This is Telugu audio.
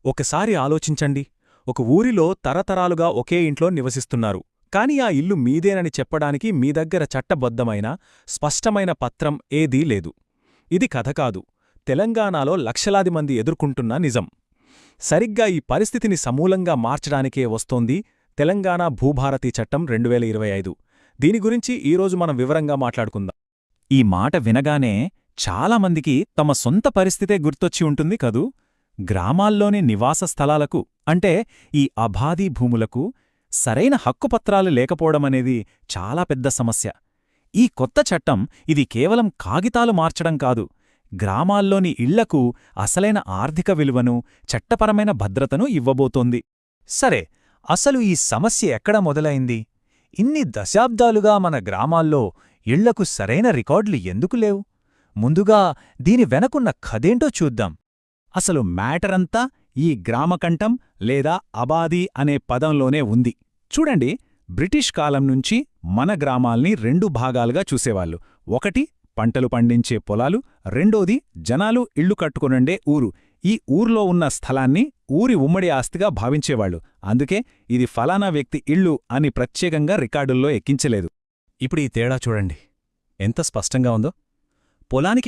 ఒకసారి ఆలోచించండి. ఒక ఊరిలో తరతరాలుగా ఒకే ఇంట్లో నివసిస్తున్నారు. కాని ఆ ఇల్లు మీదేనని చెప్పడానికి మీ దగ్గర చట్టబద్ధమైన, స్పష్టమైన పత్రం ఏదీ లేదు. ఇది కథ కాదు. తెలంగాణలో లక్షలాది మంది ఎదుర్కొంటున్న నిజం. సరిగ్గా ఈ పరిస్థితిని సమూలంగా మార్చడానికే వస్తోంది తెలంగాణ భూభారతి చట్టం 2025. దీని గురించి ఈరోజు మనం వివరంగా మాట్లాడుకుందాం. ఈ మాట వినగానే చాలామందికి తమ సొంత పరిస్థితే గుర్తొచ్చి ఉంటుంది కదూ. గ్రామాల్లోని నివాస స్థలాలకు అంటే ఈ అబాధీ భూములకు సరైన హక్కుపత్రాలు లేకపోవడమనేది చాలా పెద్ద సమస్య. ఈ కొత్త చట్టం ఇది కేవలం కాగితాలు మార్చడం కాదు, గ్రామాల్లోని ఇళ్లకు అసలైన ఆర్థిక విలువను, చట్టపరమైన భద్రతను ఇవ్వబోతోంది. సరే, అసలు ఈ సమస్య ఎక్కడ మొదలైంది? ఇన్ని దశాబ్దాలుగా మన గ్రామాల్లో ఇళ్లకు సరైన రికార్డులు ఎందుకు లేవు? ముందుగా దీని వెనకున్న కథేంటో చూద్దాం. అసలు మ్యాటరంతా ఈ గ్రామకంఠం లేదా అబాదీ అనే పదంలోనే ఉంది. చూడండి, బ్రిటిష్ కాలం నుంచి మన గ్రామాల్ని 2 భాగాలుగా చూసేవాళ్లు. ఒకటి పంటలు పండించే పొలాలు, రెండోది జనాలు ఇళ్లు కట్టుకునుండే ఊరు. ఈ ఊర్లో ఉన్న స్థలాన్ని ఊరి ఉమ్మడి ఆస్తిగా భావించేవాళ్లు. అందుకే ఇది ఫలానా వ్యక్తి ఇల్లు అని ప్రత్యేకంగా రికార్డుల్లో ఎక్కించలేదు. ఇప్పుడు ఈ తేడా చూడండి ఎంత స్పష్టంగా ఉందో. పొలానికి